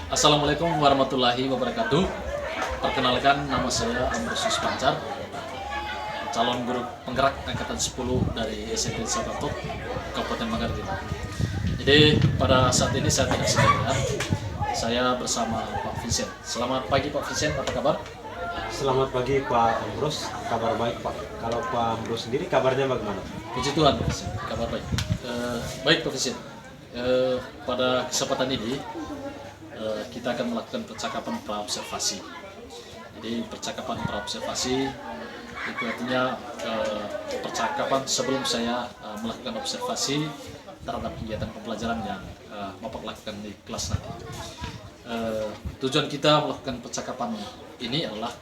Assalamualaikum warahmatullahi wabarakatuh. Perkenalkan, nama saya Ambrosius Pancar, calon guru penggerak angkatan 10 dari SMP Sakatok, Kabupaten Manggarai. Jadi pada saat ini saya tidak sendirian, saya bersama Pak Vincent. Selamat pagi Pak Vincent, apa kabar? Selamat pagi Pak Ambros, kabar baik Pak. Kalau Pak Ambros sendiri kabarnya bagaimana? Puji Tuhan, Pak Vincent, kabar baik. Baik Pak Vincent, pada kesempatan ini kita akan melakukan percakapan praobservasi. Jadi percakapan praobservasi itu artinya percakapan sebelum saya melakukan observasi terhadap kegiatan pembelajaran yang Bapak lakukan di kelas nanti. Tujuan kita melakukan percakapan ini adalah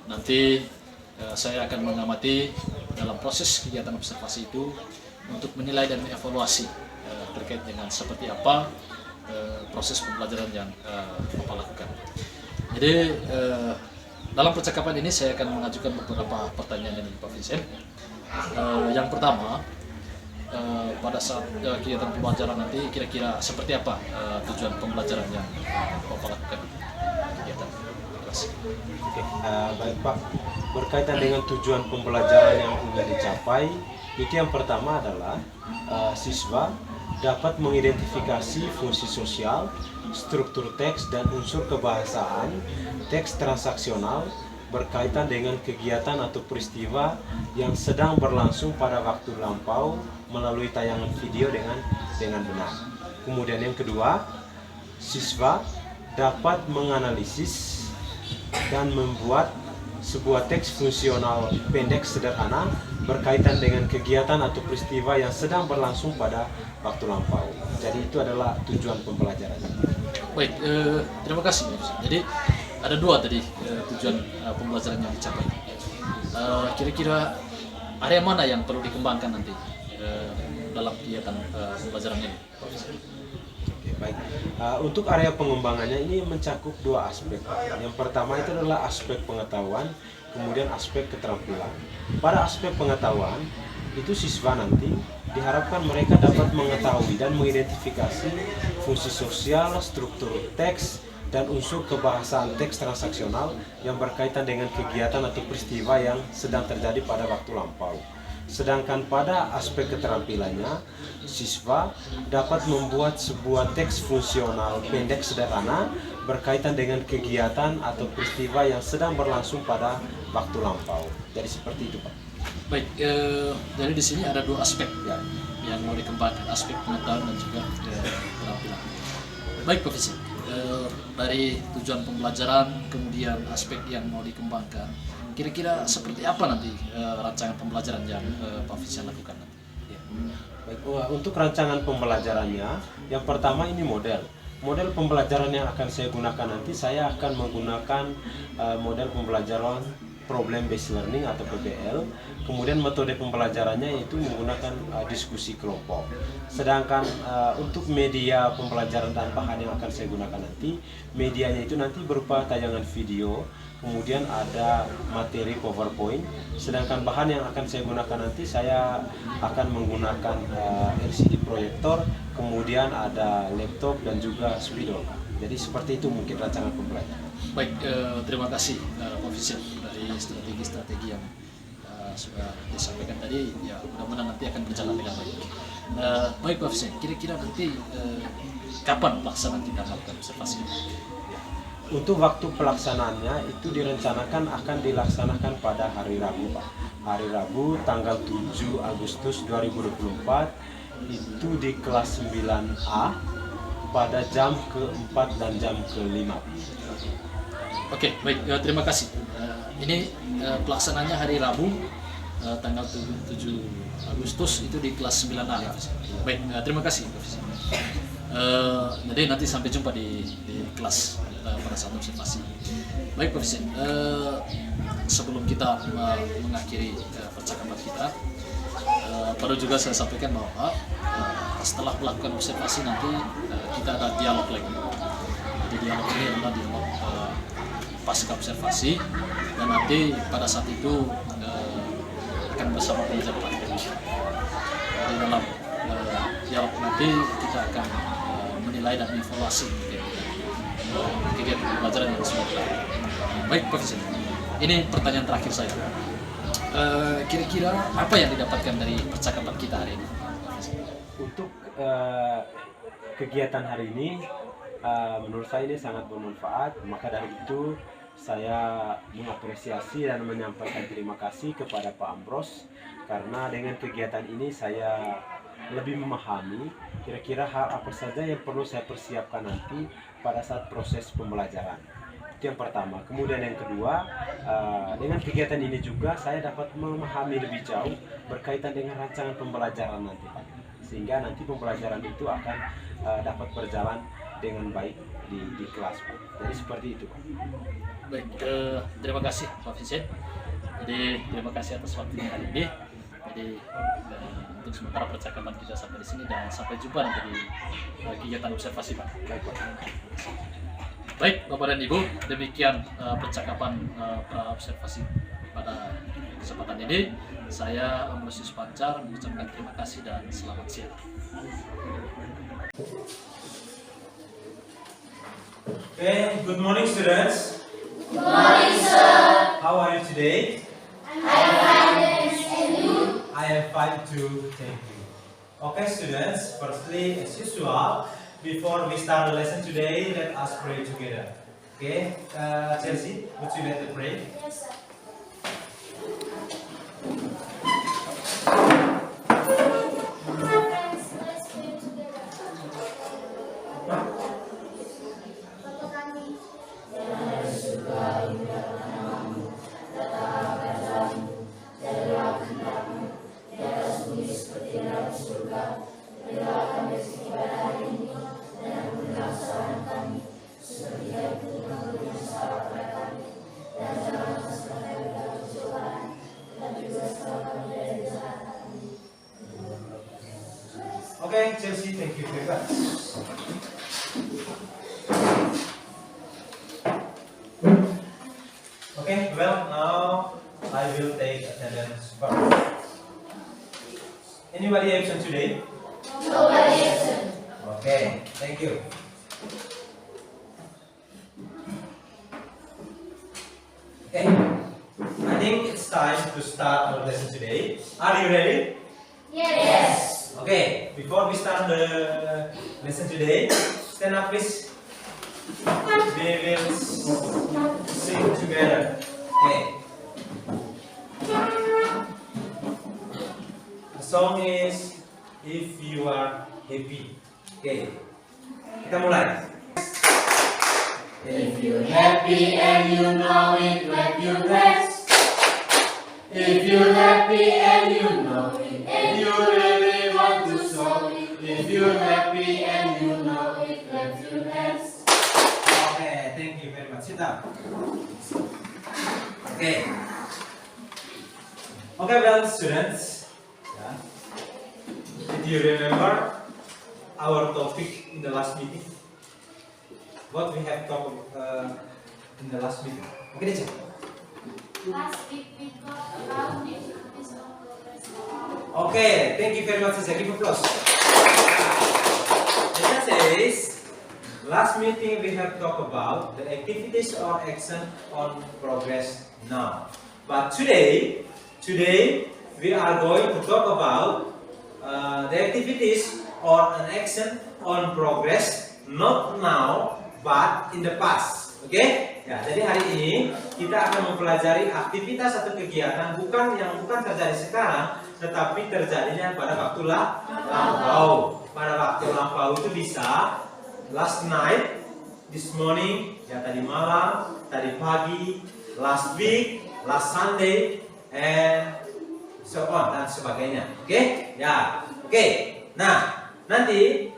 nanti saya akan mengamati dalam proses kegiatan observasi itu untuk menilai dan mengevaluasi terkait dengan seperti apa proses pembelajaran yang Bapak lakukan. Jadi dalam percakapan ini saya akan mengajukan beberapa pertanyaan ini Pak Vincent. Yang pertama, pada saat kegiatan pembelajaran nanti kira-kira seperti apa tujuan pembelajaran yang Bapak lakukan kegiatan kelas? Oke, baik Pak. Berkaitan dengan tujuan pembelajaran yang ingin dicapai, itu yang pertama adalah siswa dapat mengidentifikasi fungsi sosial, struktur teks dan unsur kebahasaan teks transaksional berkaitan dengan kegiatan atau peristiwa yang sedang berlangsung pada waktu lampau melalui tayangan video dengan benar. Kemudian yang kedua, siswa dapat menganalisis dan membuat sebuah teks fungsional pendek sederhana berkaitan dengan kegiatan atau peristiwa yang sedang berlangsung pada waktu lampau. Jadi itu adalah tujuan pembelajaran. Baik, terima kasih. Jadi ada dua tadi tujuan pembelajaran yang dicapai. Kira-kira area mana yang perlu dikembangkan nanti dalam kegiatan pembelajaran ini? Oke, baik. Untuk area pengembangannya ini mencakup dua aspek. Yang pertama itu adalah aspek pengetahuan, kemudian aspek keterampilan. Pada aspek pengetahuan, itu siswa nanti diharapkan mereka dapat mengetahui dan mengidentifikasi fungsi sosial, struktur teks, dan unsur kebahasaan teks transaksional yang berkaitan dengan kegiatan atau peristiwa yang sedang terjadi pada waktu lampau. Sedangkan pada aspek keterampilannya, siswa dapat membuat sebuah teks fungsional pendek sederhana berkaitan dengan kegiatan atau peristiwa yang sedang berlangsung pada waktu lampau. Jadi seperti itu Pak. Baik, jadi di sini ada dua aspek ya, yang mau dikembangkan, aspek pengetahuan dan juga keterampilan. Baik Pak Vincent, dari tujuan pembelajaran kemudian aspek yang mau dikembangkan, kira-kira seperti apa nanti rancangan pembelajaran yang Pak Vincent lakukan nanti? Ya. Baik, untuk rancangan pembelajarannya, yang pertama ini model. Model pembelajaran yang akan saya gunakan nanti, saya akan menggunakan model pembelajaran Problem Based Learning atau PBL. Kemudian metode pembelajarannya itu menggunakan diskusi kelompok. Sedangkan untuk media pembelajaran dan bahan yang akan saya gunakan nanti, medianya itu nanti berupa tayangan video, kemudian ada materi PowerPoint. Sedangkan bahan yang akan saya gunakan nanti, saya akan menggunakan LCD proyektor, kemudian ada laptop dan juga spidol. Jadi seperti itu mungkin rancangan pembelajaran. Baik, terima kasih Pak Vincent dari strategi-strategi yang sudah disampaikan tadi. Ya, mudah-mudahan nanti akan berjalan dengan baik. Baik Pak Vincent, kira-kira nanti kapan pelaksanaan kita melakukan observasi? Untuk waktu pelaksanaannya itu direncanakan akan dilaksanakan pada hari Rabu Pak. Hari Rabu tanggal 7 Agustus 2024 itu di kelas 9A pada jam ke-4 dan jam ke-5. Oke, baik, terima kasih. Ini pelaksanaannya hari Rabu tanggal 7 Agustus itu di kelas 9A. Baik, terima kasih. Jadi nanti sampai jumpa di kelas pada saat observasi. Baik Pak Vincent, sebelum kita mengakhiri percakapan kita, perlu juga saya sampaikan bahwa setelah melakukan observasi nanti kita ada dialog lagi. Jadi dialog ini adalah dialog pasca observasi, dan nanti pada saat itu akan bersama pelajar praktek. Di dalam dialog nanti kita akan menilai dan evaluasi kegiatan pembelajaran yang sudah dilakukan. Baik Pak Vincent, ini pertanyaan terakhir saya. Kira-kira apa yang didapatkan dari percakapan kita hari ini? Untuk kegiatan hari ini, menurut saya ini sangat bermanfaat. Maka dari itu saya mengapresiasi dan menyampaikan terima kasih kepada Pak Ambros, karena dengan kegiatan ini saya lebih memahami kira-kira hal apa saja yang perlu saya persiapkan nanti pada saat proses pembelajaran. Itu yang pertama. Kemudian yang kedua, dengan kegiatan ini juga saya dapat memahami lebih jauh berkaitan dengan rancangan pembelajaran nanti, Pak. Sehingga nanti pembelajaran itu akan dapat berjalan dengan baik di kelas, Pak. Jadi seperti itu, Pak. Baik, terima kasih Pak Vincent. Jadi terima kasih atas waktunya hari ini. Jadi untuk sementara percakapan kita sampai di sini dan sampai jumpa nanti di kegiatan observasi, Pak. Baik, Pak. Baik Bapak dan Ibu, demikian percakapan observasi pada kesempatan ini. Saya Ambrosius Pancar mengucapkan terima kasih dan selamat siang. Okay, good morning students. Good morning, sir. How are you today? I'm fine, thanks. And you? I am fine too, thank you. Okay students, firstly as usual, before we start the lesson today, let us pray together. Okay, Chelsea, would you let us pray? Yes, sir. Friends, let's pray together. Bapa kami, Okay, Chelsea, thank you very much. Okay, well now I will take attendance first. Anybody absent today? nobody absent. Okay, thank you. Okay, I think it's time to start our lesson today. Are you ready? Yes. Okay, before we start the lesson today, stand up please. We will sing together. Okay. The song is If You Are Happy. Okay. Kita mulai. If you're happy and you know it, clap your hands. If you're happy and you know it, and you really want to show it. If you're happy and you know it, clap your hands. Okay, thank you very much. Sit down. Okay. Okay, well, students. Yeah. Did you remember our topic in the last meeting? What we have talked in the last meeting? Okay, Deja. Last week we talked about the activities of progress. Okay, thank you very much, Deja. Give applause. Deja says, last meeting we have talked about the activities or action on progress now. But today we are going to talk about the activities or an action on progress not now but in the past. Oke? Ya, jadi hari ini kita akan mempelajari aktivitas atau kegiatan yang bukan terjadi sekarang, tetapi terjadinya pada waktu lampau. Pada waktu lampau itu bisa last night, this morning, ya tadi malam, tadi pagi, last week, last Sunday, and so on dan sebagainya. Oke? Ya. Oke. Nah, nanti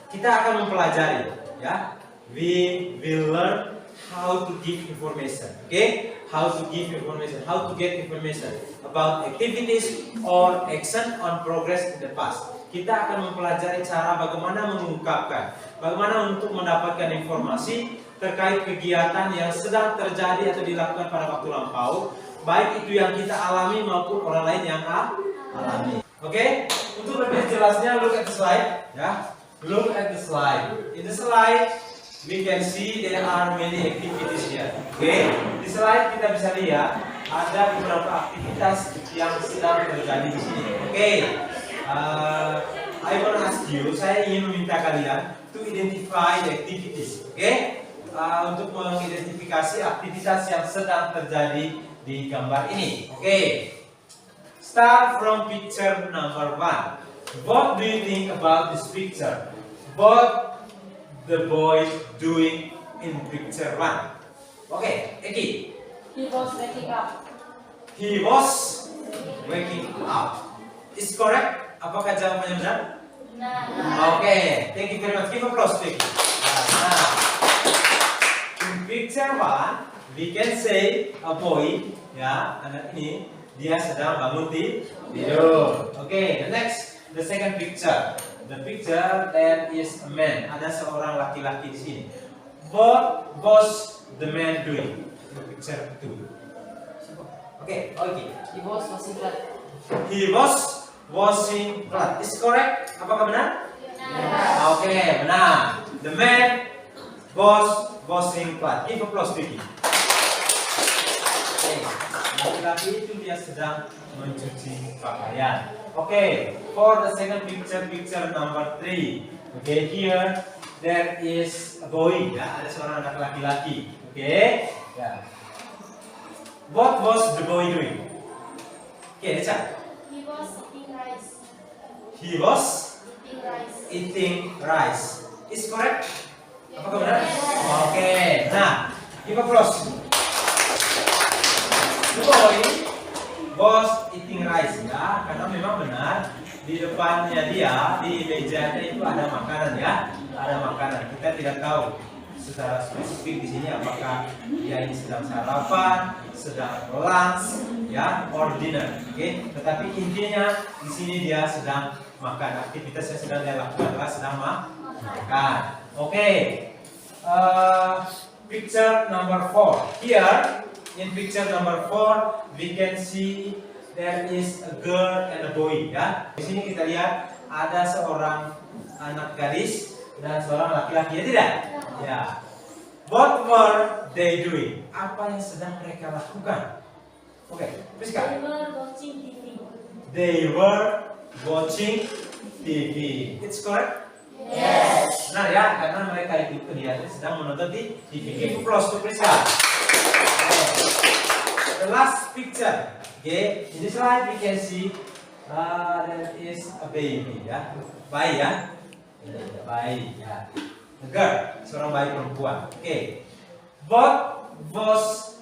kita akan mempelajari, ya. We will learn how to give information. Okay? How to give information, how to get information about activities or action on progress in the past. Kita akan mempelajari cara bagaimana mengungkapkan, bagaimana untuk mendapatkan informasi terkait kegiatan yang sedang terjadi atau dilakukan pada waktu lampau, baik itu yang kita alami maupun orang lain yang alami. Oke? Untuk lebih jelasnya, look at the slide, ya. Look at the slide. In the slide, we can see there are many activities here. Okay, di slide kita bisa lihat ada beberapa aktivitas yang sedang terjadi di sini. Okay, I want to ask you, saya ingin meminta kalian to identify the activities. Okay, untuk mengidentifikasi aktivitas yang sedang terjadi di gambar ini. Okay, start from picture number 1. What do you think about this picture? What the boy doing in picture 1? Okay, Eki. He was waking up. He was waking up. Is correct? Apakah jawabannya benar? Okay, thank you very much. Give applause to Eki. Nah, in picture 1, we can say a boy, ya, anak ini dia sedang bangun tidur. Okay, the next, the second picture. The picture that is a man. Ada seorang laki-laki di sini. What was the man doing? The picture 2. Okay, okay. He was washing clothes. He was washing clothes. Is correct? Apakah benar? Oke, benar. The man was washing clothes. Give applause to him. Laki-laki itu dia sedang mencuci pakaian. Oke, for the second picture, picture number 3. Oke, here there is a boy. Ya, ada seorang anak laki-laki. Oke, ya. What was the boy doing? Oke, Richa. He was eating rice. He was Eating rice. eating rice. Is correct? Apakah benar? Oke, nah, give applause. The boy was eating rice, ya, karena memang benar di depannya dia, di mejanya itu ada makanan, ya, ada makanan. Kita tidak tahu secara spesifik di sini apakah dia ini sedang sarapan, sedang lunch, ya, or dinner. Oke, tetapi intinya di sini dia sedang makan. Aktivitas yang sedang dia lakukan adalah sedang makan. Oke, picture number 4. Here in picture number 4 we can see there is a girl and a boy. Ya, di sini kita lihat ada seorang anak gadis dan seorang laki-laki, ya tidak? Ya. What were they doing? Apa yang sedang mereka lakukan? Oke, Priska. They were watching TV. They were watching TV. It's correct? Yes. Nah ya, karena mereka itu kelihatannya sedang menonton di TV. Give applause to Priska. Okay. The last picture. Okay, in this slide we can see there is a baby, ya, bayi, ya, bayi, ya, a girl, seorang bayi perempuan. Okay, what was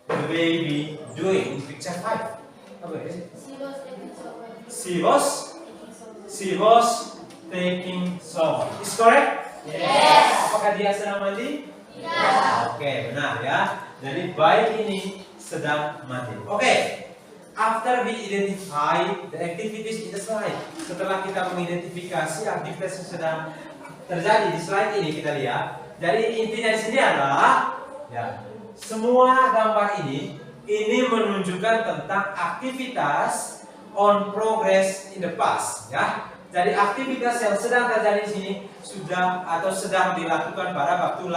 the baby doing in picture 5? Apa ya? She was taking shower. She was taking shower. Is correct? Yes. Apakah dia sedang mandi? Yeah. Oke, benar ya. Jadi bayi ini sedang mandi. Oke. After we identify the activities in the slide, setelah kita mengidentifikasi aktivitas yang sedang terjadi di slide ini, kita lihat. Jadi intinya di sini adalah, ya, semua gambar ini menunjukkan tentang aktivitas on progress in the past, ya. Jadi aktivitas yang sedang terjadi di sini sudah atau sedang dilakukan pada waktu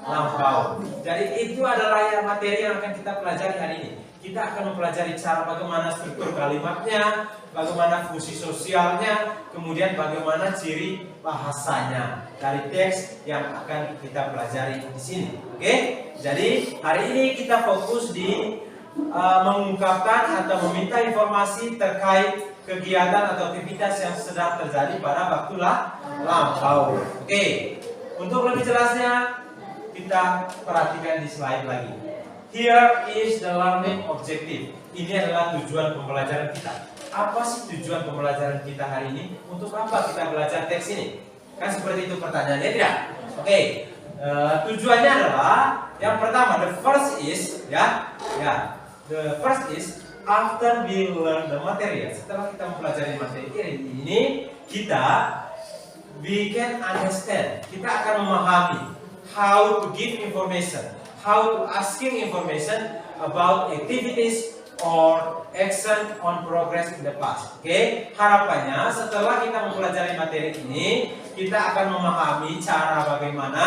lampau. Jadi itu adalah yang materi yang akan kita pelajari hari ini. Kita akan mempelajari cara bagaimana struktur kalimatnya, bagaimana fungsi sosialnya, kemudian bagaimana ciri bahasanya dari teks yang akan kita pelajari di sini. Oke? Jadi hari ini kita fokus di mengungkapkan atau meminta informasi terkait kegiatan atau aktivitas yang sedang terjadi pada waktu lampau. Oke. Untuk lebih jelasnya kita perhatikan di slide lagi. Here is the learning objective. Ini adalah tujuan pembelajaran kita. Apa sih tujuan pembelajaran kita hari ini? Untuk apa kita belajar teks ini? Kan seperti itu pertanyaannya, tidak? Oke. Tujuannya adalah yang pertama, the first is, the first is after we learn the material. Setelah kita mempelajari materi ini, we can understand. Kita akan memahami how to give information, how to asking information about activities or action on progress in the past. Oke, harapannya setelah kita mempelajari materi ini, kita akan memahami cara bagaimana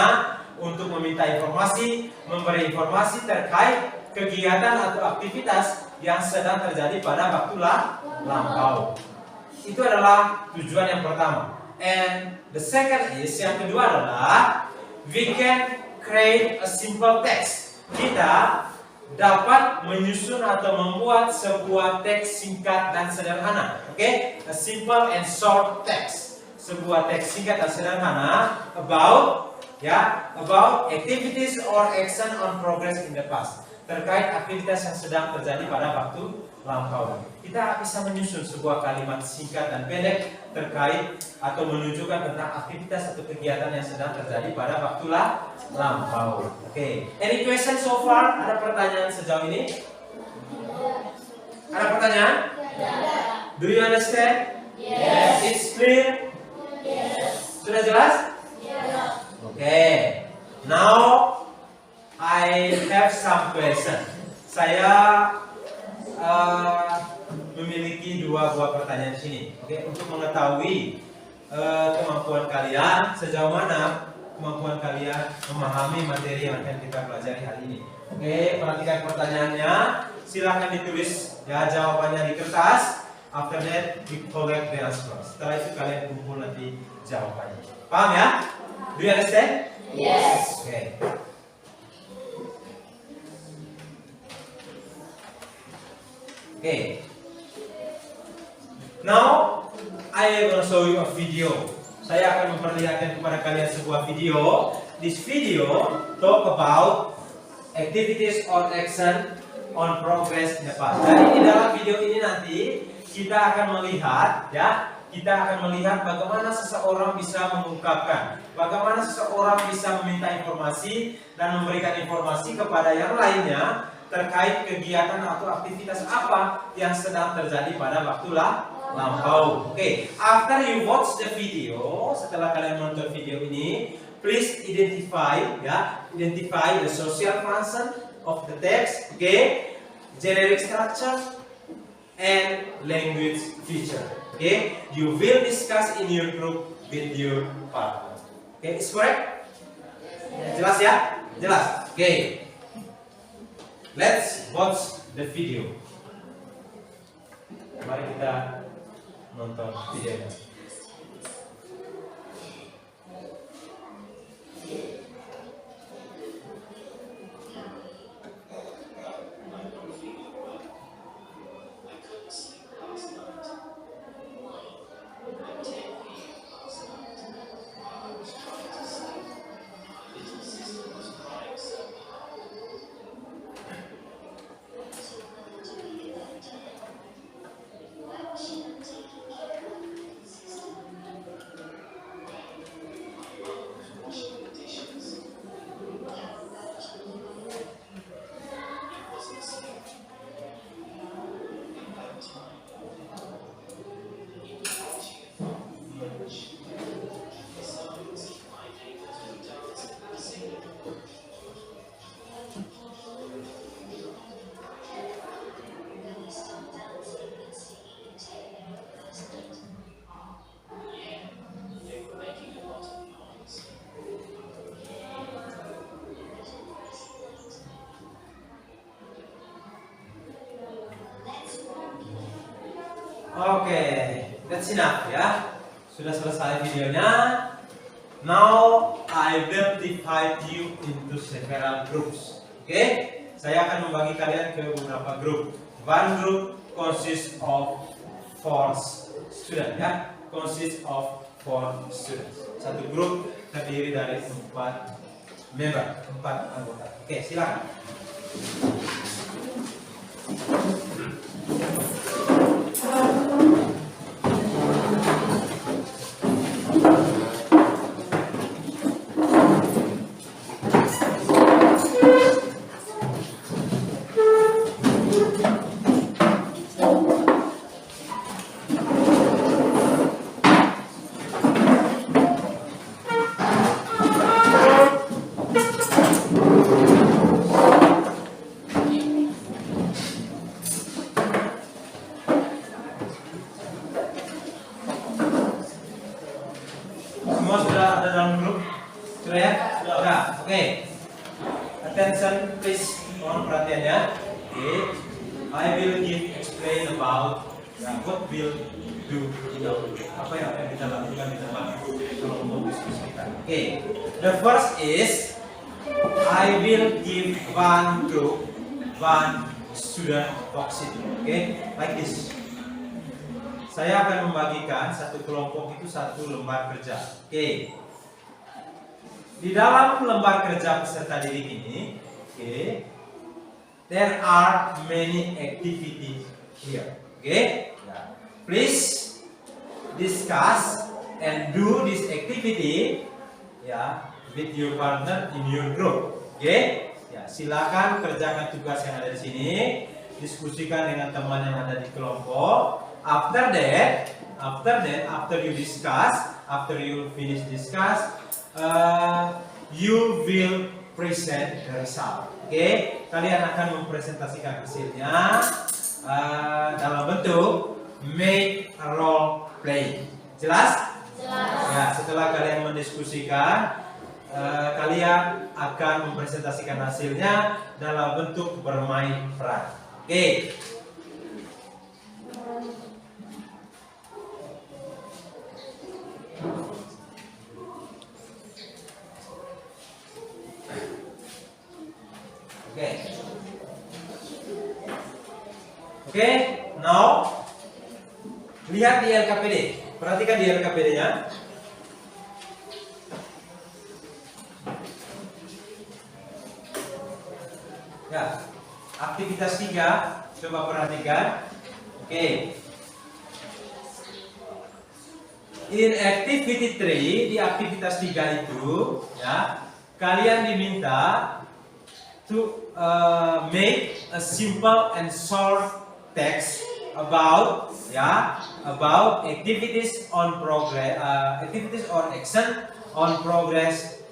untuk meminta informasi, memberi informasi terkait kegiatan atau aktivitas yang sedang terjadi pada waktu lampau. Itu adalah tujuan yang pertama. And the second is, yang kedua adalah we can create a simple text. Kita dapat menyusun atau membuat sebuah teks singkat dan sederhana. Oke, a simple and short text. Sebuah teks singkat dan sederhana about activities or action on progress in the past. Terkait aktivitas yang sedang terjadi pada waktu lampau. Kita bisa menyusun sebuah kalimat singkat dan pendek terkait atau menunjukkan tentang aktivitas atau kegiatan yang sedang terjadi pada waktu lampau. Oke. Any question so far? Ada pertanyaan sejauh ini? Ada pertanyaan? Do you understand? Yes. It's clear? Yes. Sudah jelas? Yes. Oke. Now I have some question. Saya memiliki dua buah pertanyaan di sini. Oke, untuk mengetahui kemampuan kalian sejauh mana kemampuan kalian memahami materi yang akan kita pelajari hari ini. Oke, perhatikan pertanyaannya. Silakan ditulis ya jawabannya di kertas. After that, we collect the answers. Setelah itu kalian kumpul nanti jawabannya. Paham ya? Do you understand? Yes. Oke. Okay. Now I will show you a video. Saya akan memperlihatkan kepada kalian sebuah video. This video talk about activities or action on progress in the past. Jadi di dalam video ini nanti kita akan melihat bagaimana seseorang bisa mengungkapkan, bagaimana seseorang bisa meminta informasi dan memberikan informasi kepada yang lainnya terkait kegiatan atau aktivitas apa yang sedang terjadi pada waktu lampau. Oke, after you watch the video, setelah kalian menonton video ini, please identify the social function of the text, generic structure and language feature. You will discuss in your group with your partner. Is correct? Jelas ya? Jelas. Let's watch the video. Mari kita nonton videonya. Oke, that's enough ya. Sudah selesai videonya. Now I will divide you into several groups. Oke, saya akan membagi kalian ke beberapa grup. One group consists of 4 students ya. Consists of 4 students. Satu grup terdiri dari 4 member, 4 anggota. Oke, silakan. Sudah ya? Sudah. Oke. Attention please. Mohon perhatiannya. Oke. I will explain about what will do apa yang akan kita lakukan di dalam kelompok diskusi kita. Oke. The first is I will give one group, one student worksheet. Oke, like this. Saya akan membagikan satu kelompok itu satu lembar kerja. Oke. Di dalam lembar kerja peserta didik ini, oke, there are many activities here. Oke. Please discuss and do this activity ya with your partner in your group. Oke. Ya, silakan kerjakan tugas yang ada di sini, diskusikan dengan teman yang ada di kelompok. After you discuss, after you finish discuss, you will present the result. Oke, kalian akan mempresentasikan hasilnya dalam bentuk make a role play. Jelas? Jelas. Ya, setelah kalian mendiskusikan, kalian akan mempresentasikan hasilnya dalam bentuk bermain peran. Oke. Oke, now lihat di LKPD. Perhatikan di LKPD-nya. Ya, aktivitas 3, coba perhatikan. Oke. In activity 3, di aktivitas 3 itu, ya, kalian diminta to make a simple and short text about activities on progress, activities or action on progress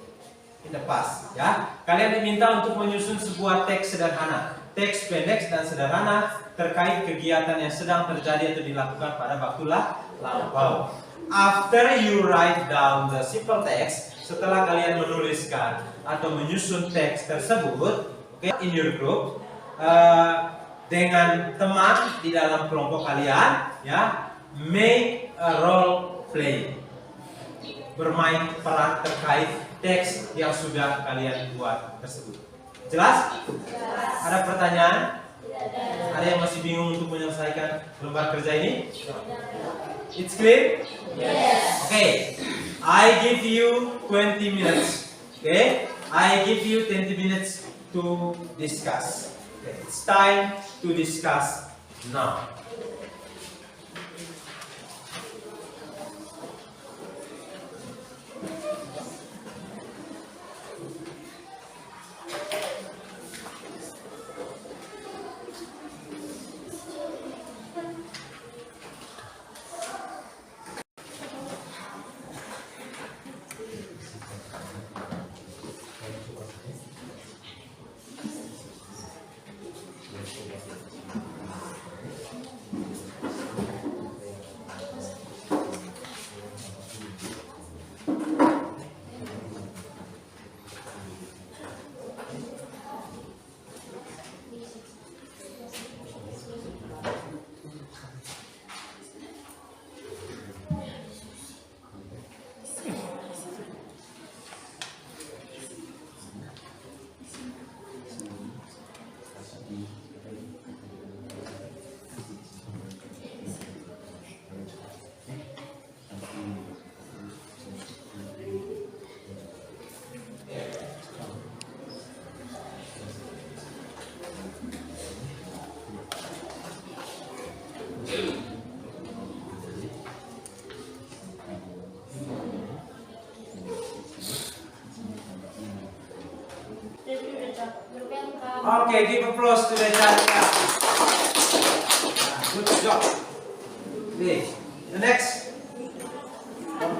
in the past. Ya, kalian diminta untuk menyusun sebuah teks sederhana, teks pendek dan sederhana terkait kegiatan yang sedang terjadi atau dilakukan pada waktu lampau. After you write down the simple text, setelah kalian menuliskan atau menyusun teks tersebut, okay, in your group, dengan teman di dalam kelompok kalian, ya, make a role play, bermain peran terkait teks yang sudah kalian buat tersebut. Jelas? Jelas. Ada pertanyaan? Tidak. Ada yang masih bingung untuk menyelesaikan lembar kerja ini? It's clear? Yes. Okay, I give you 20 minutes. Okay, I give you 20 minutes to discuss. Okay, it's time to discuss now. Okay, give applause to the judge. Good job. Okay, the next,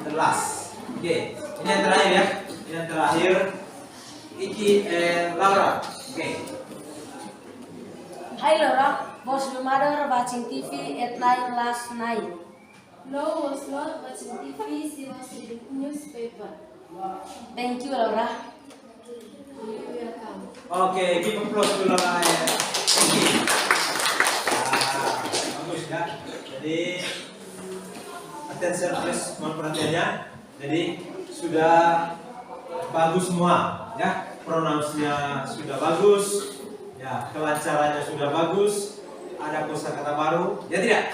the last. Okay, ini yang terakhir ya. Ini yang terakhir. Iki and Laura. Okay. Hi Laura, was your mother watching TV at 9 last night? No, was not watching TV, she was reading newspaper. Thank you, Laura. Oke, give applause to Laura. Oke. Bagus ya. Jadi attention please, mohon perhatiannya. Jadi sudah bagus semua ya. Pronounce-nya sudah bagus. Ya, kelancarannya sudah bagus. Ada kosakata baru, ya tidak?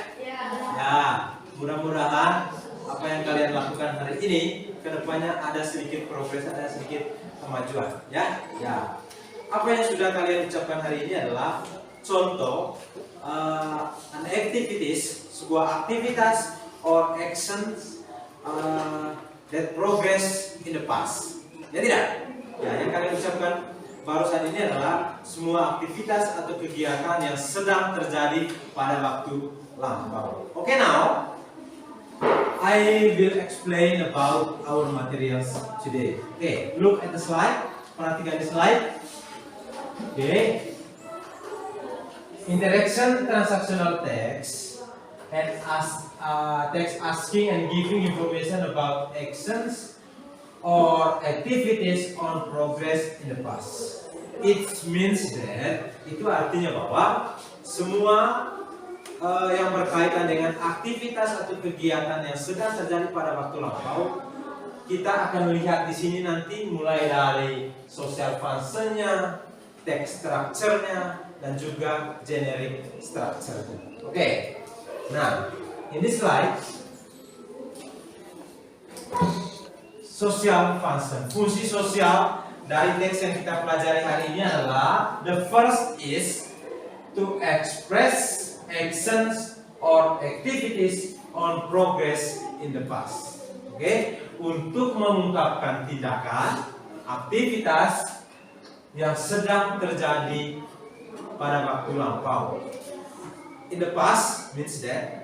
Ya, mudah-mudahan apa yang kalian lakukan hari ini kedepannya ada sedikit progres, ada sedikit kemajuan, ya. Ya. Apa yang sudah kalian ucapkan hari ini adalah contoh an activities, sebuah aktivitas or actions that progress in the past, ya tidak? Ya, yang kalian ucapkan barusan ini adalah semua aktivitas atau kegiatan yang sedang terjadi pada waktu lampau. Okay, now I will explain about our materials today. Okay, look at the slide. Perhatikan di slide. Okay. Interaction transactional text and text asking and giving information about actions or activities on progress in the past. It means that, itu artinya bahwa semua yang berkaitan dengan aktivitas atau kegiatan yang sedang terjadi pada waktu lampau, kita akan melihat di sini nanti mulai dari social function-nya, text structure-nya, dan juga generic structure-nya. Oke. Nah, in this slide, social function, fungsi sosial dari teks yang kita pelajari hari ini adalah the first is to express actions or activities on progress in the past. Oke, untuk mengungkapkan tindakan, aktivitas yang sedang terjadi pada waktu lampau. In the past means that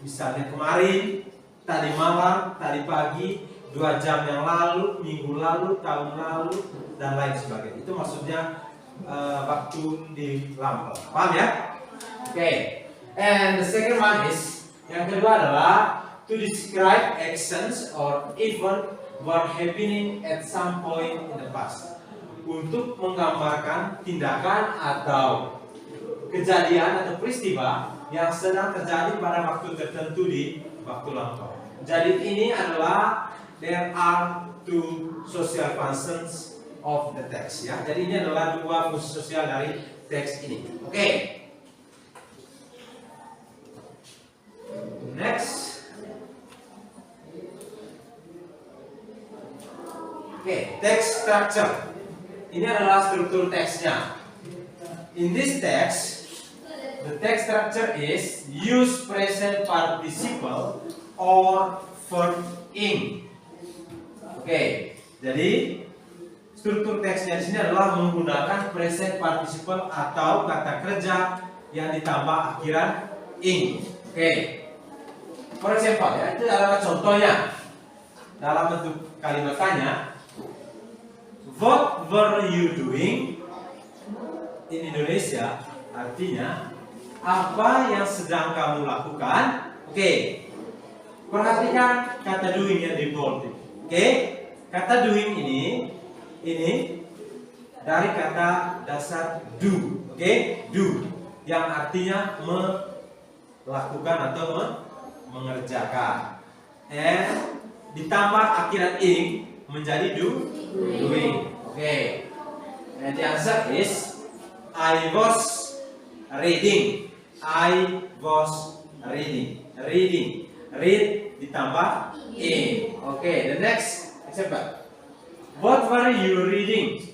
misalnya kemarin, tadi malam, tadi pagi, 2 jam yang lalu, minggu lalu, tahun lalu, dan lain sebagainya. Itu maksudnya waktu di lampau. Paham ya? Oke. And the second one is, yang kedua adalah to describe actions or event were happening at some point in the past. Untuk menggambarkan tindakan atau kejadian atau peristiwa yang sedang terjadi pada waktu tertentu di waktu lampau. Jadi ini adalah there are two social functions of the text ya. Jadi ini adalah 2 fungsi sosial dari teks ini. Oke. Next. Oke, text structure. Ini adalah struktur teksnya. In this text, the text structure is use present participle or verb ing. Oke, jadi struktur teksnya di sini adalah menggunakan present participle atau kata kerja yang ditambah akhiran ing. Oke, for example ya, itu adalah contohnya dalam bentuk kalimat tanya. What were you doing? In Indonesia artinya apa yang sedang kamu lakukan? Oke, perhatikan kata doing yang di bold. Oke, kata doing ini dari kata dasar do. Oke, do yang artinya melakukan atau mengerjakan. And ditambah akhiran ing menjadi doing. Oke. And the answer is I was reading. I was reading. Reading. Read ditambah ing. Oke, the next example. What were you reading?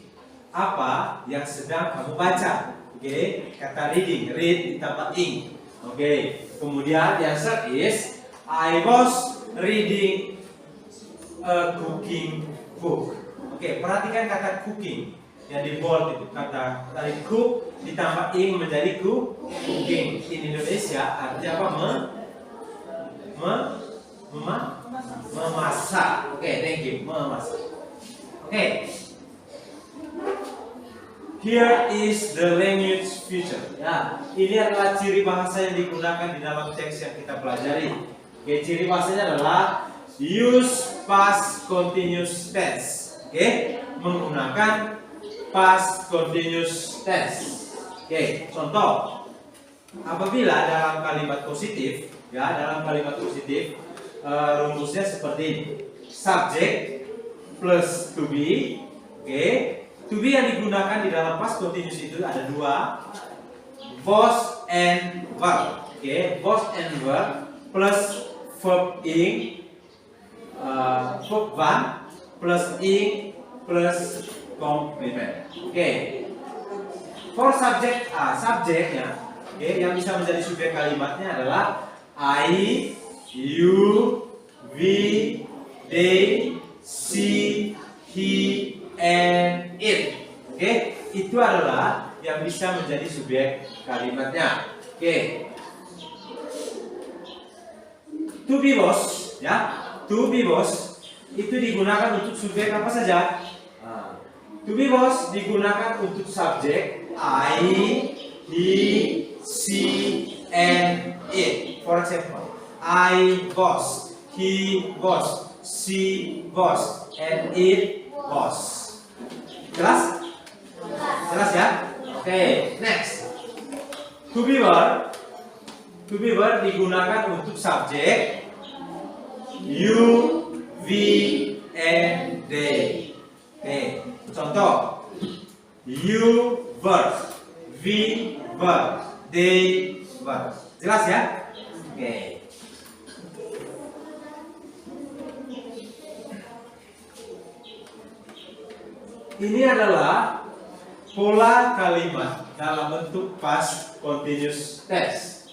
Apa yang sedang kamu baca? Oke, kata reading, read ditambah ing. Oke, kemudian the answer is I was reading a cooking book. Oke, perhatikan kata cooking yang di bold itu, kata dari cook ditambah ing menjadi cooking. In Indonesia artinya apa? Memasak. Oke, thank you. Memasak. Oke. Here is the language feature. Ya, ini adalah ciri bahasa yang digunakan di dalam teks yang kita pelajari. Oke, ciri bahasanya adalah use past continuous tense. Oke, menggunakan past continuous tense. Oke, contoh. Apabila dalam kalimat positif, ya, dalam kalimat positif rumusnya seperti ini. Subject plus to be. Oke, to be yang digunakan di dalam past continuous itu ada dua, was and verb. Oke, was and verb plus verb ing, verb one plus ing plus complement. Oke, for subject subjeknya, oke, yang bisa menjadi subjek kalimatnya adalah I, you, we, they, she, he, and it. Oke, itu adalah yang bisa menjadi subjek kalimatnya. Oke, to be boss, ya, to be boss itu digunakan untuk subjek apa saja? To be boss digunakan untuk subjek I, he, she, and it. For example, I was, he was, she was, and it was. Jelas? Jelas ya? Oke, next. To be verb digunakan untuk subjek you, we, and they. Oke, contoh. You verb, we verb, they verb. Jelas ya? Oke. Ini adalah pola kalimat dalam bentuk past continuous tense.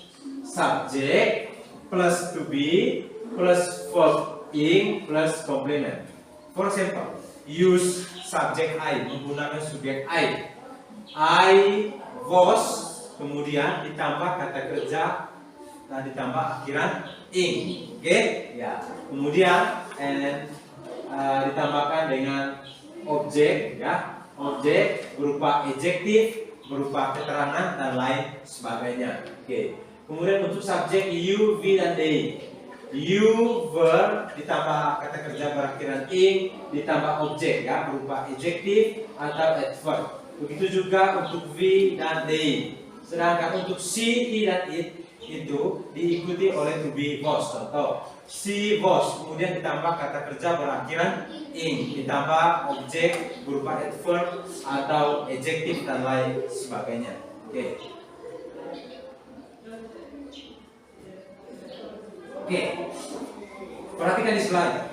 Subject plus to be plus verb ing plus complement. For example, use subject I, menggunakan subjek I. I was, kemudian ditambah kata kerja dan ditambah akhiran ing. Oke? Ya. Kemudian ditambahkan dengan objek, ya. Objek berupa adjektif, berupa keterangan dan lain sebagainya. Oke. Kemudian untuk subjek you, we, dan they. You verb ditambah kata kerja berakhiran ing ditambah objek, ya, berupa adjektif atau adverb. Begitu juga untuk we dan they. Sedangkan untuk she, he, dan it itu diikuti oleh to be was. Contoh, she was, kemudian ditambah kata kerja berakhiran ing ditambah objek berupa adverb atau adjektif dan lain sebagainya. Oke. Oke, perhatikan di slide.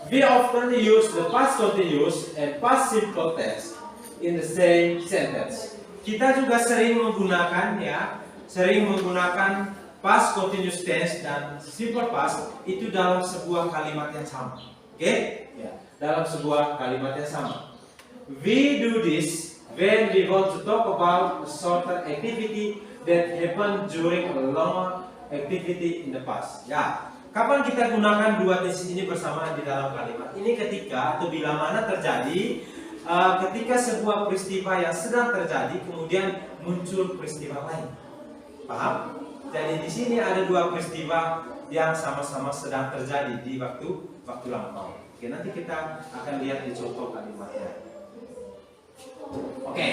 We often use the past continuous and past simple tense in the same sentence. Kita juga sering menggunakan, ya, past continuous tense dan simple past itu dalam sebuah kalimat yang sama. Oke, ya, dalam sebuah kalimat yang sama. We do this when we want to talk about a certain activity that happened during a long activity in the past. Ya, kapan kita gunakan dua tense ini bersamaan di dalam kalimat? Ini ketika atau bila mana terjadi ketika sebuah peristiwa yang sedang terjadi kemudian muncul peristiwa lain. Paham? Jadi di sini ada dua peristiwa yang sama-sama sedang terjadi di waktu lampau. Oke, nanti kita akan lihat di contoh kalimatnya. Oke.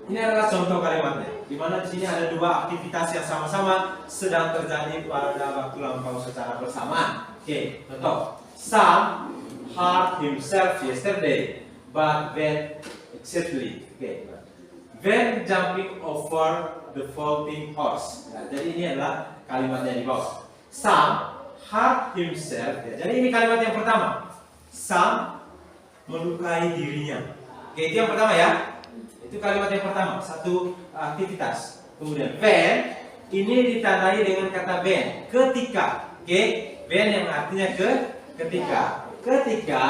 Ini adalah contoh kalimatnya, di mana di sini ada dua aktivitas yang sama-sama sedang terjadi pada waktu lampau secara bersamaan. Oke, contoh. Sam hurt himself yesterday, but when exactly. Oke. When jumping over the faulting horse. Nah, jadi ini adalah kalimatnya di bawah. Sam hurt himself. Ya, jadi ini kalimat yang pertama. Sam melukai dirinya. Oke, itu yang pertama ya. Itu kalimat yang pertama, satu aktivitas. Kemudian when ini ditandai dengan kata when, ketika. Oke, when yang artinya ketika. Ketika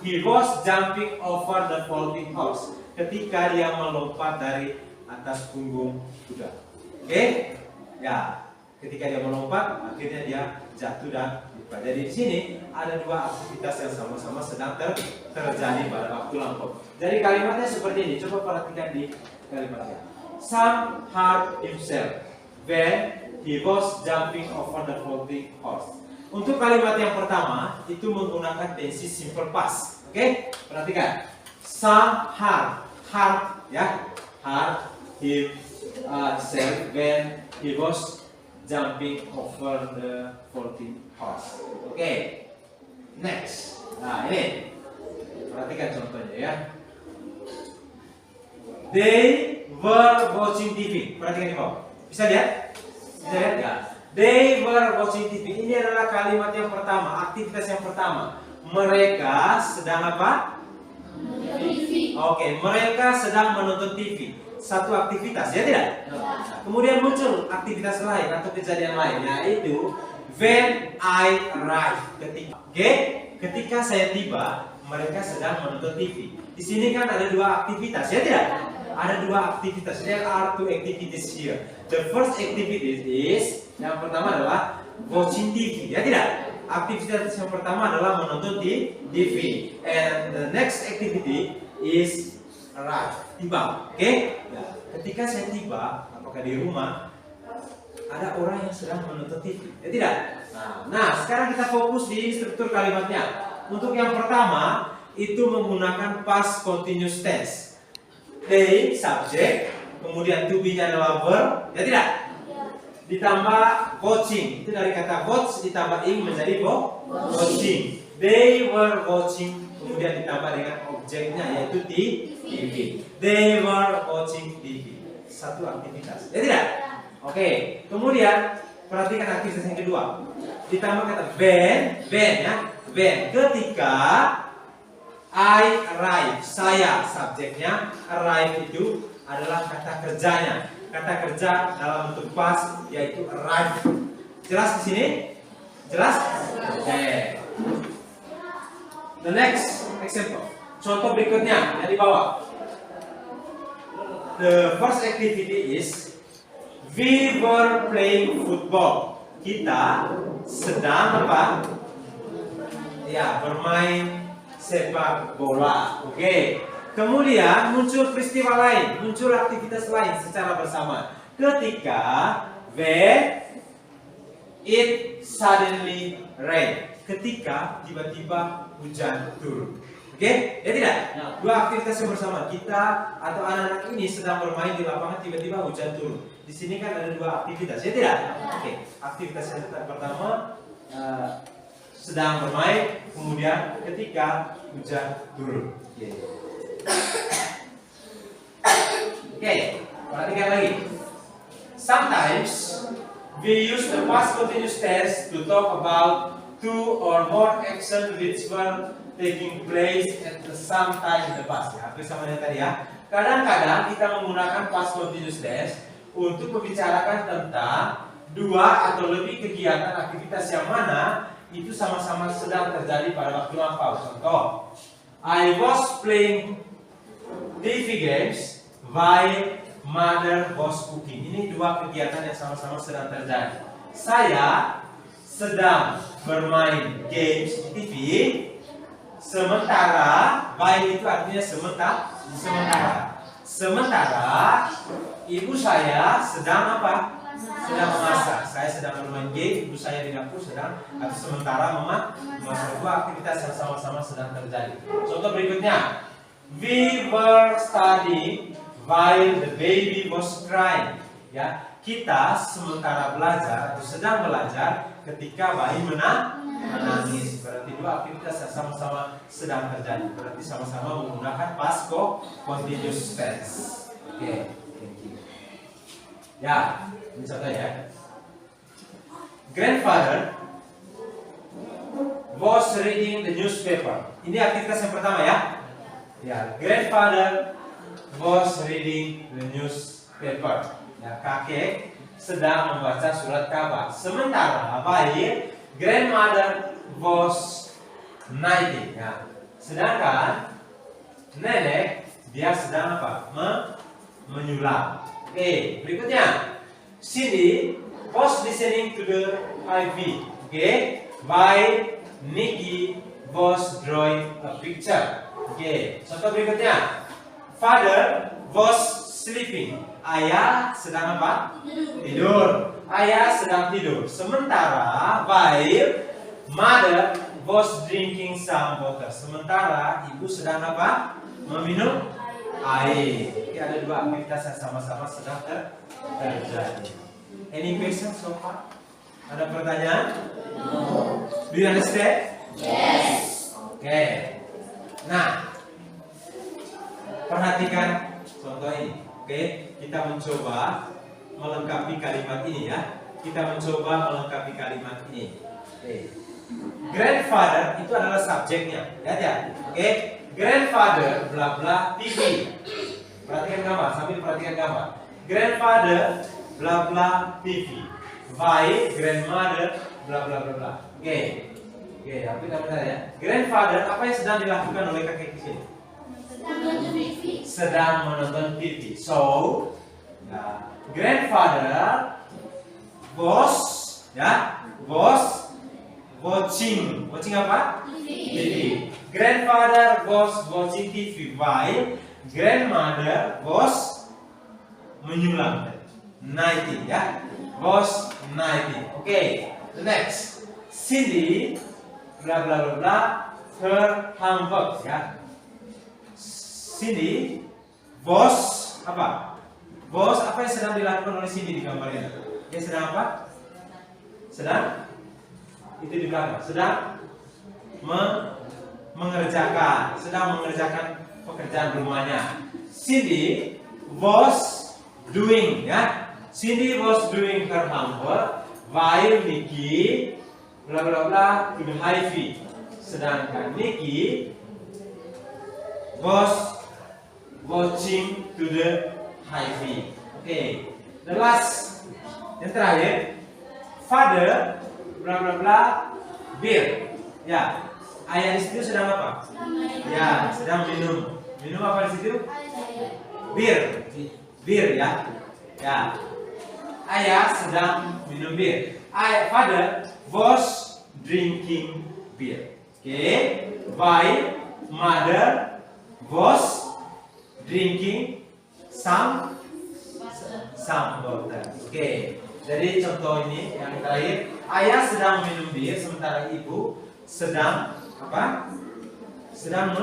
he was jumping over the faulting horse. Ketika dia melompat dari atas punggung kuda. Oke? Ya, ketika dia melompat, akhirnya dia jatuh dan lupa. Jadi di sini ada dua aktivitas yang sama-sama sedang terjadi pada waktu lampau. Jadi kalimatnya seperti ini. Coba perhatikan di kalimatnya. Sam hurt himself when he was jumping over the faulting horse. Untuk kalimat yang pertama itu menggunakan tensi simple past. Oke, perhatikan. Some hard ya, hard himself when he was jumping over the 14 horse. Oke, next. Nah ini, perhatikan contohnya ya. They were watching TV. Perhatikan di bawah. Bisa lihat? Bisa lihat ya? They were watching TV. Ini adalah kalimat yang pertama, aktivitas yang pertama. Mereka sedang apa? Oke, mereka sedang menonton TV. Satu aktivitas, ya tidak? Nah, kemudian muncul aktivitas lain atau kejadian lain, yaitu when I arrive. Ketika saya tiba, mereka sedang menonton TV. Di sini kan ada dua aktivitas, ya tidak? Ada dua aktivitas. There are two activities here. The first activity is, yang pertama adalah watching TV, ya tidak? Aktivitas yang pertama adalah menonton TV. And the next activity is arrive, tiba. Oke? Nah, ketika saya tiba, apakah di rumah ada orang yang sedang menonton TV? Ya tidak? Nah, sekarang kita fokus di struktur kalimatnya. Untuk yang pertama itu menggunakan past continuous tense. They subject, kemudian to be-nya adalah verb, ya tidak? Ditambah watching, itu dari kata watch ditambah ing menjadi watching. They were watching, kemudian ditambah dengan objeknya yaitu TV. They were watching TV. Satu aktivitas, ya tidak? Oke, kemudian perhatikan aktivitas yang kedua. Ditambah kata when ya, when. Ketika I arrive, saya subjeknya, arrive itu adalah kata kerjanya. Kata kerja dalam bentuk past yaitu arrive. Jelas di sini? Jelas? Oke. The next example. Contoh berikutnya yang di bawah. The first activity is we were playing football. Kita sedang apa? Ya, bermain sepak bola. Oke. Kemudian muncul peristiwa lain, muncul aktivitas lain secara bersama. Ketika when it suddenly rain. Ketika tiba-tiba hujan turun. Oke? Ya tidak? Dua aktivitas yang bersama. Kita atau anak-anak ini sedang bermain di lapangan, tiba-tiba hujan turun. Di sini kan ada dua aktivitas. Ya tidak? Oke. Aktivitas yang pertama sedang bermain, kemudian ketika hujan turun. Oke, perhatikan lagi. Sometimes we use the past continuous tense to talk about two or more actions which were taking place at the same time in the past. Ya, hampir sama dengan tadi ya. Kadang-kadang kita menggunakan past continuous tense untuk membicarakan tentang dua atau lebih kegiatan aktivitas yang mana itu sama-sama sedang terjadi pada waktu lampau. Contoh, I was playing TV games while mother was cooking. Ini dua kegiatan yang sama-sama sedang terjadi. Saya sedang bermain games di TV, sementara while itu artinya sementara ibu saya sedang apa? Sedang memasak. Saya sedang bermain game, ibu saya di dapur sedang atau sementara memasak. Dua aktivitas yang sama-sama sedang terjadi. Contoh berikutnya, we were studying while the baby was crying. Ya, kita sementara belajar atau sedang belajar ketika bayi menangis. Berarti dua aktivitas yang sama-sama sedang terjadi. Berarti sama-sama menggunakan past continuous tense. Oke, thank you. Ya, ini contoh ya. Grandfather was reading the newspaper. Ini aktivitas yang pertama ya. Ya, grandfather was reading the newspaper. Ya, kakek sedang membaca surat kabar. Sementara bayi, grandmother was knitting. Ya. Sedangkan nenek dia sedang apa? Menyulam. Oke, berikutnya. Cindy was listening to the IV. Oke, while Nikki was drawing a picture. Oke, contoh berikutnya. Father was sleeping. Ayah sedang apa? Tidur. Ayah sedang tidur. Sementara while Mother was drinking some water. Sementara ibu sedang apa? Meminum air. Oke, ada dua aktivitas yang sama-sama sedang terjadi. Any question so far? Ada pertanyaan? No. Do you understand? Yes. Oke. Nah, perhatikan contoh ini. Oke, kita mencoba melengkapi kalimat ini ya. Kita mencoba melengkapi kalimat ini. Oke. Grandfather itu adalah subjeknya. Lihat ya. Oke. Grandfather bla bla TV. Perhatikan gambar, sambil perhatikan gambar. Grandfather bla bla TV. While grandmother bla bla bla bla. Oke. Oke, hampir benar ya. Grandfather, apa yang sedang dilakukan oleh kakek di sini? Sedang menonton TV. So, grandfather was watching apa? TV. Grandfather was watching TV while grandmother was menyulam. Knitting ya. Was knitting. Okay, the next. Cindy bla bla bla bla her homework ya. Cindy was apa? Bos, apa yang sedang dilakukan oleh Cindy di gambar ini? Dia sedang apa? Sedang itu di belakang. Sedang mengerjakan pekerjaan rumahnya. Cindy was doing ya. Cindy was doing her homework while Nikki bla bla bla to the Hy-Vee. Sedangkan Nikki was watching to the Hy-Vee. Okay. The last, yang terakhir, father bla bla bla beer. Ya, ayah di situ sedang apa? Ya, sedang minum. Minum apa di situ? Bir. Bir ya. Ya. Ayah sedang minum bir. Father was drinking beer. Okay. While mother was drinking some water. Okay. Jadi contoh ini yang terakhir, ayah sedang minum bir sementara ibu sedang apa? Sedang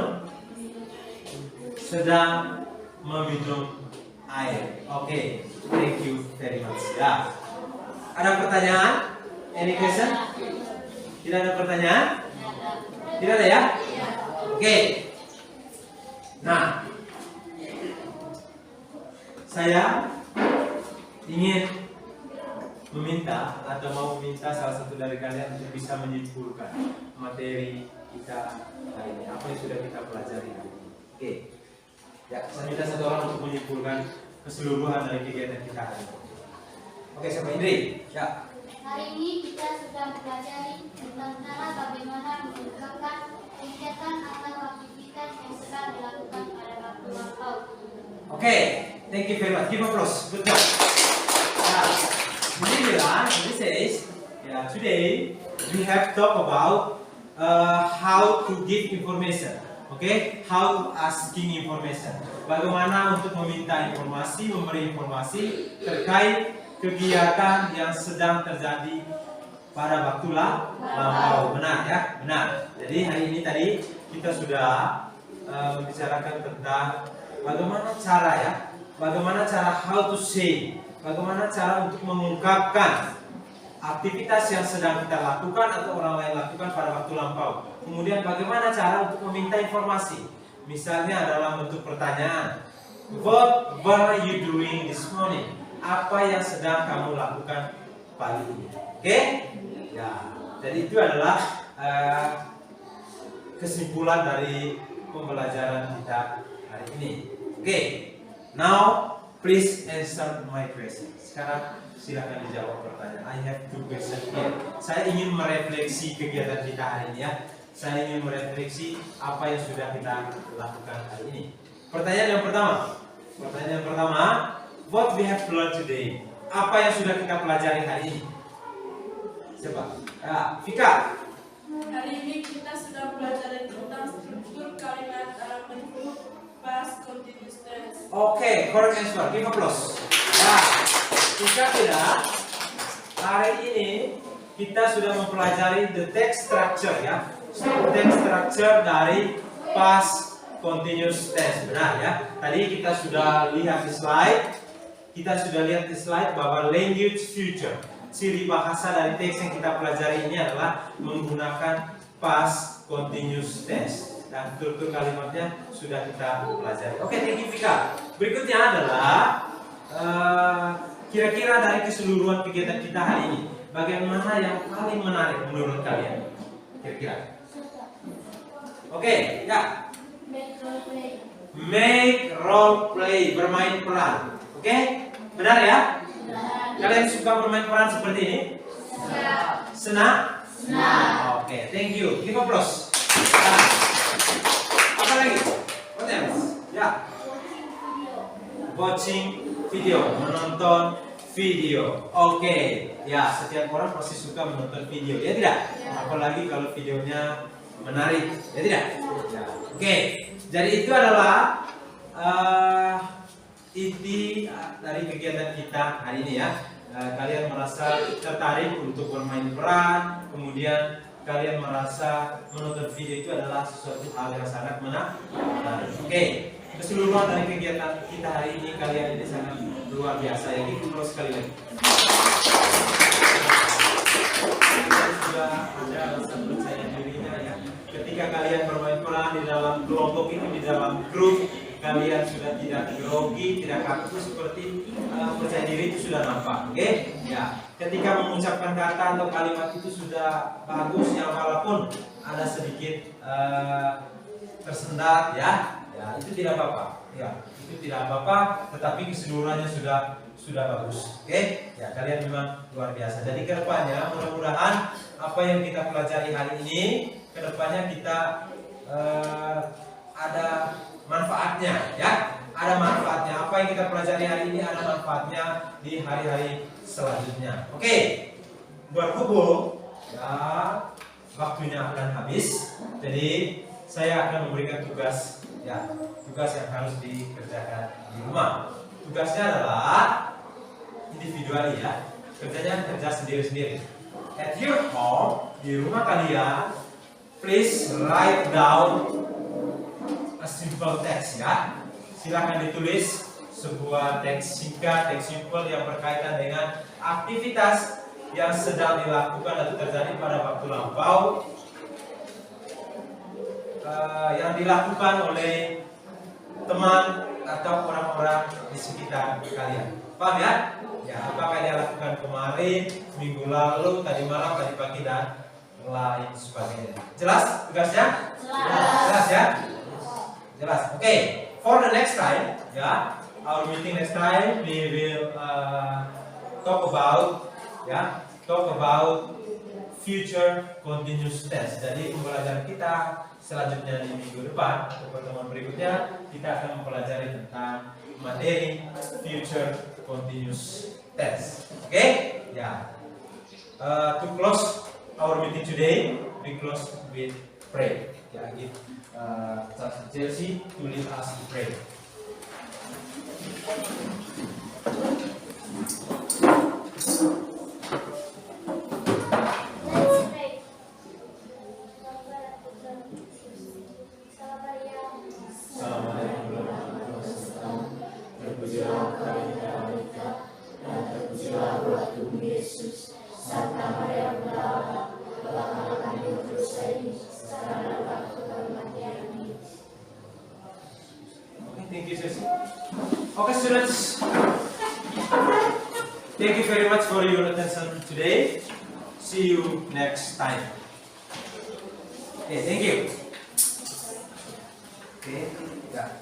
meminum air. Oke. Thank you very much. Ya. Ada pertanyaan? Any question? Tidak ada pertanyaan? Tidak ada ya? Oke. Nah, saya ingin meminta atau mau meminta salah satu dari kalian untuk bisa menyimpulkan materi kita hari ini, apa yang sudah kita pelajari hari ini. Oke. Ya, saya minta satu orang untuk menyimpulkan keseluruhan dari kegiatan kita hari ini. Oke, siapa Indri? Ya. Hari ini kita sudah mempelajari tentang cara bagaimana mengungkapkan kegiatan atau aktivitas yang sedang dilakukan pada waktu lampau. Oke, thank you very much. Give applause. Good job. Ya, ini bilang, ini says, ya, today we have talk about how to give information. Oke, how to asking information. Bagaimana untuk meminta informasi, memberi informasi terkait kegiatan yang sedang terjadi pada waktu lampau. Benar ya? Benar. Jadi hari ini tadi kita sudah membicarakan tentang bagaimana cara how to say, bagaimana cara untuk mengungkapkan aktivitas yang sedang kita lakukan atau orang lain lakukan pada waktu lampau. Kemudian bagaimana cara untuk meminta informasi. Misalnya adalah bentuk pertanyaan. What were you doing this morning? Apa yang sedang kamu lakukan pagi ini? Oke? Ya. Jadi itu adalah kesimpulan dari pembelajaran kita hari ini. Oke. Now please answer my question. Sekarang silakan dijawab pertanyaan. I have two questions here. Saya ingin merefleksi kegiatan kita hari ini ya. Saya ingin merefleksi apa yang sudah kita lakukan hari ini. Pertanyaan yang pertama, what we have learned today? Apa yang sudah kita pelajari hari ini? Siapa? Ya, Vika. Hari ini kita sudah belajar tentang struktur kalimat dalam bentuk past continuous tense. Oke, correct answer. Give applause. Ya, Vika tidak. Hari ini kita sudah mempelajari the text structure ya. Text structure dari past continuous tense. Benar ya. Tadi kita sudah lihat di slide. Bahwa language future, ciri bahasa dari teks yang kita pelajari ini adalah menggunakan past continuous tense. Dan struktur kalimatnya sudah kita pelajari. Oke, thank you Vika. Berikutnya adalah kira-kira dari keseluruhan kegiatan kita hari ini, bagaimana yang paling menarik menurut kalian? Kira-kira? Oke, ya. Make role play, bermain peran. Oke, benar ya? Kalian suka bermain peran seperti ini? Senang? Oke, thank you. Give applause. Apa lagi? What else? Ya. Watching video, menonton video. Oke, ya setiap orang pasti suka menonton video, ya tidak? Apalagi kalau videonya menarik, ya tidak? Ya. Oke, jadi itu adalah inti dari kegiatan kita hari ini ya. Kalian merasa tertarik untuk bermain peran, kemudian kalian merasa menonton video itu adalah sesuatu hal yang sangat menarik. Oke, keseluruhan dari kegiatan kita hari ini kalian ini sangat luar biasa ya. Gitu terus sekali lagi. Kalian sudah ada rasa percaya dirinya ya. Ketika kalian bermain peran di dalam kelompok ini, di dalam grup, kalian sudah tidak grogi, tidak kaku, seperti percaya diri itu sudah nampak, oke? Ya, ketika mengucapkan kata atau kalimat itu sudah bagus, yang walaupun ada sedikit tersendat, ya itu tidak apa-apa, ya itu tidak apa-apa, tetapi keseluruhannya sudah bagus, oke? Ya, kalian memang luar biasa. Jadi kedepannya mudah-mudahan apa yang kita pelajari hari ini, kedepannya kita ada manfaatnya ya, ada manfaatnya. Apa yang kita pelajari hari ini ada manfaatnya di hari-hari selanjutnya. Oke, berhubung ya waktunya akan habis, jadi saya akan memberikan tugas ya, tugas yang harus dikerjakan di rumah. Tugasnya adalah individual ya, kerja sendiri-sendiri. At your home, di rumah kalian, please write down a simple text ya. Silakan ditulis sebuah teks singkat, teks simple yang berkaitan dengan aktivitas yang sedang dilakukan atau terjadi pada waktu lampau, yang dilakukan oleh teman atau orang-orang di sekitar kalian. Paham ya? Ya, apakah dia lakukan kemarin, minggu lalu, tadi malam, tadi pagi dan lain sebagainya. Jelas tugasnya? Jelas ya? Jelas. Oke, for the next time, ya, our meeting next time we will talk about future continuous tense. Jadi pembelajaran kita selanjutnya di minggu depan atau pertemuan berikutnya kita akan mempelajari tentang materi future continuous tense. Oke, ya. To close our meeting today, we close with pray. Ya, gitu. Chelsea to lead us to pray. Let's pray. Thank you, Chelsea. Okay, students. Thank you very much for your attention today. See you next time. Okay, thank you. Okay, yeah.